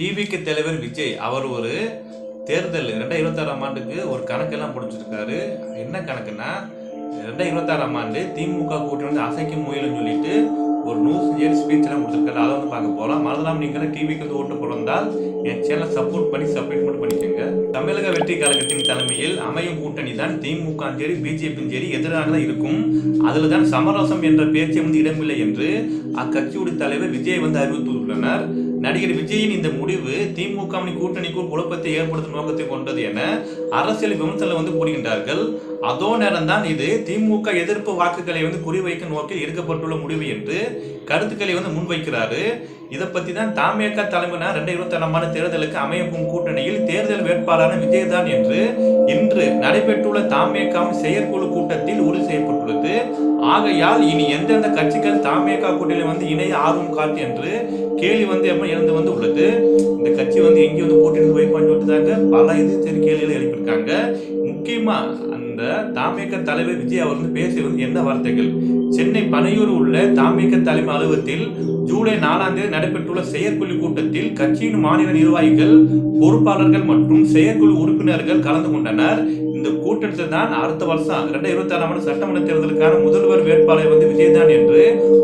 டிவிக்கு தலைவர் விஜய் அவர் ஒரு தேர்தல் 2026ஆம் ஆண்டுக்கு ஒரு கணக்கெல்லாம் பிடிச்சிருக்காரு. என்ன கணக்குன்னா 2026ஆம் ஆண்டு திமுக கூட்டணி வந்து அசைக்கும் முயலுன்னு சொல்லிட்டு ஒரு நியூஸ் ஸ்பீச் எல்லாம் கொடுத்துருக்காரு. அதை வந்து பார்க்க போகலாம். மறந்துடாம நீங்கள் டிவிக்கு வந்து ஓட்டு போடுறதால் என் சேனலை சப்போர்ட் மட்டும் பண்ணிக்கோங்க. தமிழக வெற்றி கழகத்தின் தலைமையில் அமையும் கூட்டணி தான் திமுக சரி பிஜேபி சரி எதிராக தான் இருக்கும். அதில் தான் சமரசம் என்ற பேச்சை வந்து இடமில்லை என்று அக்கட்சியுடைய தலைவர் விஜய் வந்து அறிவித்துள்ளனர். நடிகர் விஜயின் இந்த முடிவு திமுக கூட்டணிக்குள் குழப்பத்தை ஏற்படுத்தும் நோக்கத்தை கொண்டது என அரசியல் விமர்சனம் வந்து கூறுகின்றார்கள். அதோ நேரம் தான் இது திமுக எதிர்ப்பு வாக்குகளை வந்து குறிவைக்கும் நோக்கில் எடுக்கப்பட்டுள்ள முடிவு என்று கருத்துக்களை வந்து முன்வைக்கிறாரு. இதை பத்தி தான் தாமேக தலைமையினர் 2026ஆம் ஆண்டு தேர்தலுக்கு அமையக்கும் கூட்டணியில் தேர்தல் வேட்பாளரான விஜய் தான் என்று இன்று நடைபெற்றுள்ள தாமேகாவின் செயற்குழு கூட்டத்தில் உறுதி செய்யப்பட்டுள்ளது. ஆகையால் இனி எந்தெந்த கட்சிகள் தாமேகா கூட்டணியில் வந்து இணைய ஆர்வம் காட்டு என்று கேள்வி வந்து எழுந்து வந்து உள்ளது. இந்த கட்சி வந்து எங்கே வந்து கூட்டணி வைப்பான்னு சொல்லிட்டாங்க. பல கேள்விகளை எழுப்பியிருக்காங்க. முக்கியமா அந்த தாமேக தலைவர் விஜய் அவர் வந்து பேசிய வந்து என்ன வார்த்தைகள். சென்னை பனையூர் உள்ள தாமேக தலைமை அலுவலகத்தில் ஜூலை 4ஆம் தேதி நடைபெற்றுள்ள செயற்குழு கூட்டத்தில் கட்சியின் மாநில நிர்வாகிகள், பொறுப்பாளர்கள் மற்றும் செயற்குழு உறுப்பினர்கள் கலந்து கொண்டனர். இந்த கூட்டத்தில் தான் அடுத்த வருஷம் 2026ஆம் ஆண்டு சட்டமன்ற தேர்தலுக்கான முதல்வர் வேட்பாளர் வந்து விஜய் தான் என்று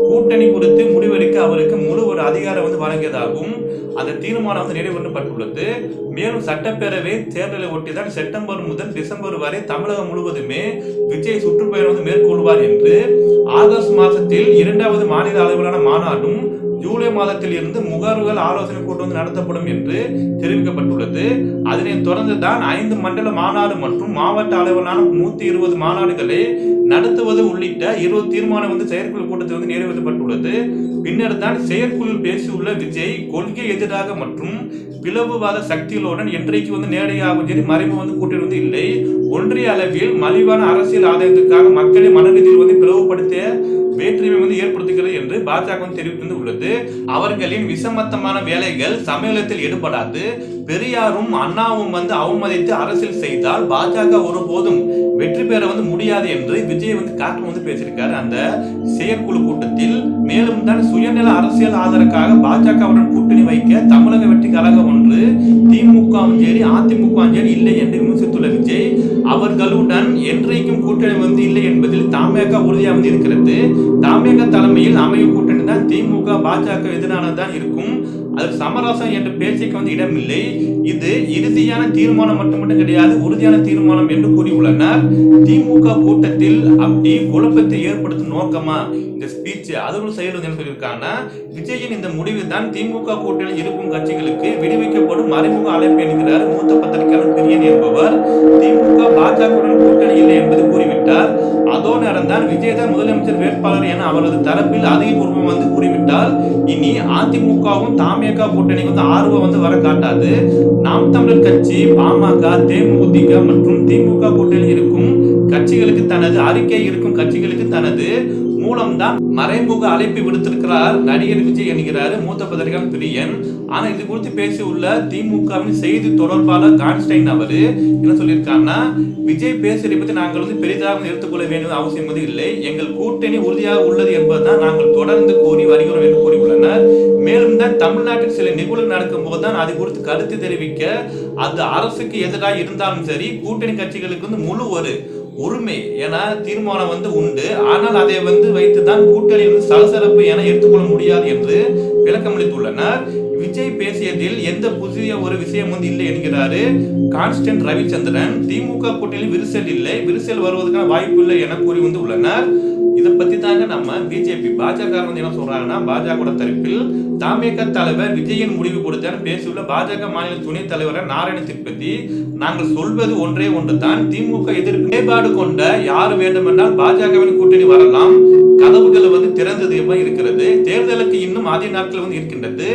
கூட்டணி குறித்து முடிவெடுக்க அவருக்கு முழு ஒரு அதிகாரம் வந்து வழங்கியதாகும். அந்த தீர்மானம் வந்து நிறைவேற்றப்பட்டுள்ளது. மேலும் சட்டப்பேரவை தேர்தலை ஒட்டிதான் செப்டம்பர் முதல் டிசம்பர் வரை தமிழகம் முழுவதுமே விஜய் சுற்றுப்பயணம் வந்து மேற்கொள்வார் என்று ஆகஸ்ட் மாதத்தில் 2வது மாநில அளவிலான மாநாடும் ஜூலை மாதத்தில் இருந்து முகர்வுகள் ஆலோசனை கூட்டம் வந்து நடத்தப்படும் என்று தெரிவிக்கப்பட்டுள்ளது. அதனைத் தொடர்ந்து தான் 5 மண்டல மாநாடு மற்றும் மாவட்ட அளவிலான 120 மாநாடுகளை நடத்துவது உள்ளிட்ட 20 தீர்மானம் வந்து செயற்குழு கூட்டத்தில் வந்து நிறைவேற்றப்பட்டுள்ளது. பின்னர் தான் செயற்குழுவில் பேசியுள்ள விஜய் கொள்கை எதிராக மற்றும் பிளவுவாத சக்திகளுடன் என்றைக்கு வந்து நேரடியாக சரி மறைமுக வந்து கூட்டணி வந்து இல்லை. ஒன்றிய அளவில் மலிவான அரசியல் ஆதாயத்துக்காக மக்களை மனநிலையில் வந்து பிளவுபடுத்திய வேற்றுமை வந்து ஏற்படுத்துகிறது என்று பாஜக தெரிவித்து உள்ளது. அவர்களின் விசமத்தமான வேலைகள் சமூகத்தில் ஈடுபடாது. பெரியாரும் அண்ணாவும் வந்து அவமதித்து அரசியல் செய்தால் பாஜக ஒருபோதும் வெற்றி பெற வந்து முடியாது என்று விஜய் வந்து காட்டு வந்து பேசியிருக்காரு அந்த செயற்குழு கூட்டத்தில். மேலும் தான் சுயநல அரசியல் ஆதரவுக்காக பாஜகவுடன் கூட்டணி வைக்க தமிழக வெற்றி கழகம் ஒன்று திமுகவும் சரி அதிமுகவும் சரி இல்லை என்று விமர்சித்துள்ள விஜய் அவர்களுடன் என்றைக்கும் கூட்டணி வந்து இல்லை என்பதில் தாமேக உறுதியாக வந்து இருக்கிறது. தாமேக தலைமையில் அமையும் கூட்டணி தான் திமுக பாஜக எதிரானதான் இருக்கும். அது சமரசம் என்ற பேச்சுக்கு வந்து இடமில்லை. இது இறுதியான தீர்மானம் மட்டும் கிடையாது, உறுதியான தீர்மானம் என்று கூறியுள்ளனர். திமுக கூட்டத்தில் அப்படி குழப்பத்தை ஏற்படுத்தும் நோக்கமா இந்த ஸ்பீச் அது ஒரு செயல் வந்து சொல்லியிருக்காங்க. விஜயின் இந்த முடிவு தான் திமுக கூட்டணியில் இருக்கும் கட்சிகளுக்கு விடுவிக்கப்படும் மறைமுக அழைப்பு என்கிறார் மூத்த பத்திரிகையாளர் பிரியன் என்பவர். திமுக பாஜகவுடன் கூட்டணி இல்லை என்பது கூறிவிட்டார். அதோ நேரம் தான் விஜய் தான் முதலமைச்சர் வேட்பாளர் என அவரது தரப்பில் அதிகபூர்வம் வந்து கூறிவிட்டால் இனி அதிமுகவும் தாமேகா கூட்டணி வந்து ஆர்வம் வந்து வர காட்டாது. நாம் தமிழர் கட்சி, பாமக, தேமுதிக மற்றும் திமுக கூட்டணியில் இருக்கும் கட்சிகளுக்கு தனது அறிக்கை இருக்கும் கட்சிகளுக்கு தனது மூலம்தான் மறைமுக அழைப்பு விடுத்திருக்கிறார் நடிகர் விஜய் என்கிறார் மூத்த பத்திரிகையாளர் பிரியன். ஆனா இது குறித்து பேசியுள்ள திமுகவின் செய்தி தொடர்பாளர் கான்ஸ்டைன் அவரு என்ன சொல்லியிருக்காங்கன்னா, விஜய் பேசுவதை பற்றி நாங்கள் வந்து பெரிதாக எடுத்துக்கொள்ள வேண்டிய அவசியம் வந்து இல்லை. எங்கள் கூட்டணி உறுதியாக உள்ளது என்பதுதான் நாங்கள் தொடர்ந்து கூறி வருகிறோம் என்று கூறியுள்ளனர். மேலும் தான் தமிழ்நாட்டில் சில நிகழ்வுகள் நடக்கும் போதுதான் அது குறித்து கருத்து தெரிவிக்க அது அரசுக்கு எதிராக இருந்தாலும் சரி கூட்டணி கட்சிகளுக்கு வந்து முழு ஒரு உரிமை என தீர்மானம் வந்து உண்டு. ஆனால் அதை வந்து வைத்துதான் கூட்டணி வந்து சலசலப்பு என எடுத்துக்கொள்ள முடியாது என்று விளக்கமளித்துள்ளனர். விஜய் பேசியதில் எந்த புதிய ஒரு விஷயம் வந்து இல்லை என்கிறாரு கான்ஸ்டன்ட் ரவிச்சந்திரன். திமுக கூட்டணியில் விரிசல் இல்லை, விரிசல் வருவதற்கான வாய்ப்பு இல்லை என கூறி வந்து உள்ளனர். இதை பத்தி தாங்க நம்ம பிஜேபி பாஜக வந்து என்ன சொல்றாங்கன்னா, பாஜக தரப்பில் தாமேக தலைவர் விஜயின் முடிவு கொடுத்தான்னு பேசியுள்ள பாஜக மாநில துணைத் தலைவர் நாராயண திருப்பதி, நாங்கள் சொல்வது ஒன்றே ஒன்று தான், திமுக எதிர்ப்பு நிலைப்பாடு கொண்ட யார் வேண்டுமென்றால் பாஜகவின் கூட்டணி வரலாம். கதவுகள் வந்து திறந்தது இருக்கிறது. தேர்தலுக்கு இன்னும் அதிக நாட்கள் வந்து இருக்கின்றது.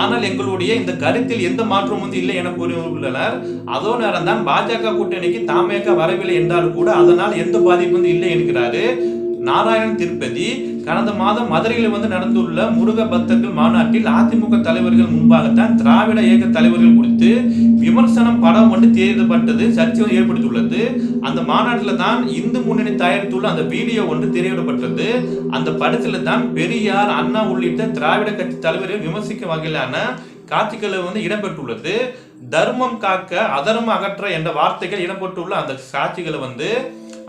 ஆனால் எங்களுடைய இந்த கருத்தில் எந்த மாற்றம் வந்து இல்லை என கூறியுள்ளனர். அதோ நேரம் தான் பாஜக கூட்டணிக்கு தாமேக வரவில்லை என்றாலும் கூட அதனால் எந்த பாதிப்பு வந்து இல்லை என்கிறாரு நாராயண திருப்பதி. கடந்த மாதம் மதுரையில் வந்து நடந்துள்ள முருக பக்தர்கள் மாநாட்டில் அதிமுக தலைவர்கள் முன்பாகத்தான் திராவிட இயக்க தலைவர்கள் குறித்து விமர்சனம் படம் வந்து திரையிடப்பட்டது சர்ச்சை ஏற்படுத்தியுள்ளது. அந்த மாநாட்டில் தான் இந்து முன்னணி தயாரித்துள்ள அந்த வீடியோ ஒன்று திரையிடப்பட்டது. அந்த படத்தில் தான் பெரியார், அண்ணா உள்ளிட்ட திராவிட கட்சி தலைவர்கள் விமர்சிக்க வகையிலான காட்சிகள் வந்து இடம்பெற்றுள்ளது. தர்மம் காக்க அதர்மம் அகற்ற என்ற வார்த்தைகள் இடம்பெற்றுள்ள அந்த காட்சிகளை வந்து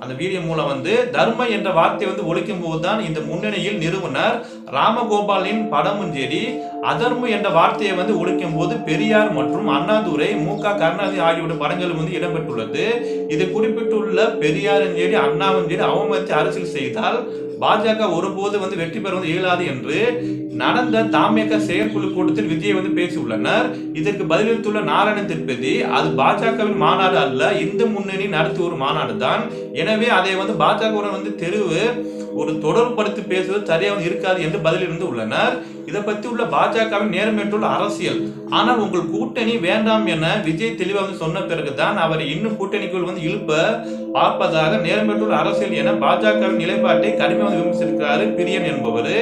அந்த வீடியோ மூலம் வந்து தர்ம என்ற வார்த்தை வந்து ஒழிக்கும் போதுதான் இந்த முன்னணியில் நிறுவனர் ராமகோபாலின் படமும் சரி, அதர்மம் என்ற வார்த்தையை வந்து ஒழிக்கும் போது பெரியார் மற்றும் அண்ணாதுரை, மு.க. கருணாநிதி ஆகியோருடைய படங்கள் வந்து இடம்பெற்றுள்ளது. இது குறிப்பிட்டுள்ள பெரியாரும் சரி அண்ணாவும் சரி அவமதித்து அரசியல் செய்தால் பாஜக ஒருபோது வந்து வெற்றி பெற வந்து இயலாது என்று நடந்த தாமேக செயற்குழு கூட்டத்தில் விஜய் வந்து பேசியுள்ளனர். இதற்கு பதிலளித்துள்ள நாராயண திருப்பதி, அது பாஜகவின் மாநாடு அல்ல, இந்து முன்னணி நடத்திய ஒரு மாநாடு தான். எனவே அதை வந்து பாஜகவுடன் வந்து ஒரு தொடர்புபடுத்தி பேசுவது சரியாக இருக்காது என்று பதிலிருந்து உள்ளனர். இதை பற்றி உள்ள பாஜகவின் நேர்மையற்றுள்ள அரசியல். ஆனால் உங்கள் கூட்டணி வேண்டாம் என விஜய் தெளிவாக வந்து சொன்ன பிறகுதான் அவரை இன்னும் கூட்டணிக்குள் வந்து இழுப்ப பார்ப்பதாக நேர்மையற்றுள்ள அரசியல் என பாஜகவின் நிலைப்பாட்டை கடுமையாக விமர்சிக்கிறார் பிரியன் என்பவர்.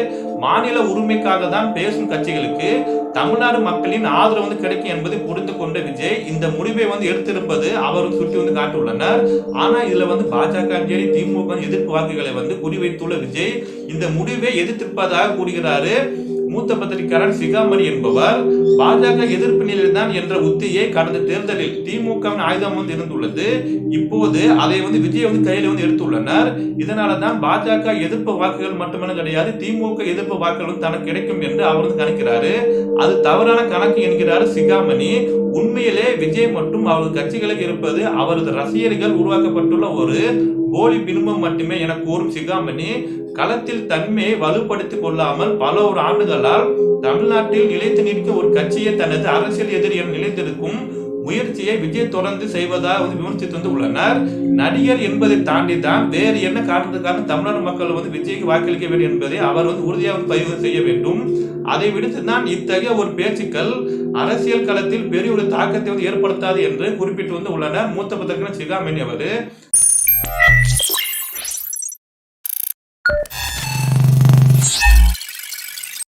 மாநில உரிமைக்காக தான் பேசும் கட்சிகளுக்கு தமிழ்நாடு மக்களின் ஆதரவு வந்து கிடைக்கும் என்பதை புரிந்து கொண்ட விஜய் இந்த முடிவை வந்து எடுத்திருப்பது அவருக்கு சுட்டி வந்து காட்டியுள்ளனர். ஆனா இதுல வந்து பாஜக சரி திமுக எதிர்ப்பு வாக்குகளை வந்து குறிவைத்துள்ள விஜய் இந்த முடிவை எதிர்த்திருப்பதாக கூறுகிறாரு. மூத்த பத்திரிகையாளர் சிகாமணி என்பவர், பாஜக எதிர்ப்பு நிலையில் தான் என்ற உத்தியை கடந்த தேர்தலில் திமுகவின் ஆயுதம் வந்து இருந்துள்ளது. இப்போது அதை வந்து விஜய் வந்து கையில் வந்து எடுத்துள்ளனர். இதனாலதான் பாஜக எதிர்ப்பு வாக்குகள் மட்டுமல்ல கிடையாது, திமுக எதிர்ப்பு வாக்குகள் வந்து தனக்கு கிடைக்கும் என்று அவர் வந்து கணக்கிறாரு. அது தவறான கணக்கு என்கிறார் சிகாமணி. உண்மையிலே விஜய் மற்றும் அவரது கட்சிகளுக்கு இருப்பது அவரது ரசிகர்கள் உருவாக்கப்பட்டுள்ள ஒரு போலி பின்பம் மட்டுமே என கூறும் சிகாமணி, களத்தில் தன்மையை வலுப்படுத்திக் கொள்ளாமல் பல ஒரு ஆண்டுகளால் தமிழ்நாட்டில் நிலைத்து நிற்கும் ஒரு கட்சியை தனது அரசியல் எதிரி என நிலைத்திருக்கும் முயற்சியை விஜய் தொடர்ந்து செய்வதாக வந்து விமர்சித்து வந்து உள்ளனர். நடிகர் என்பதை தாண்டி தான் வேறு என்ன காரணத்துக்காக தமிழ்நாடு மக்கள் வந்து விஜய்க்கு வாக்களிக்க வேண்டும் என்பதை அவர் வந்து உறுதியாக பதிவு செய்ய வேண்டும். அதை விடுத்து தான் இத்தகைய ஒரு பேச்சுக்கள் அரசியல் களத்தில் பெரிய ஒரு தாக்கத்தை வந்து ஏற்படுத்தாது என்று குறிப்பிட்டு வந்து உள்ளனர் மூத்த பத்திரிகையாளர் சிகாமணி அவர்.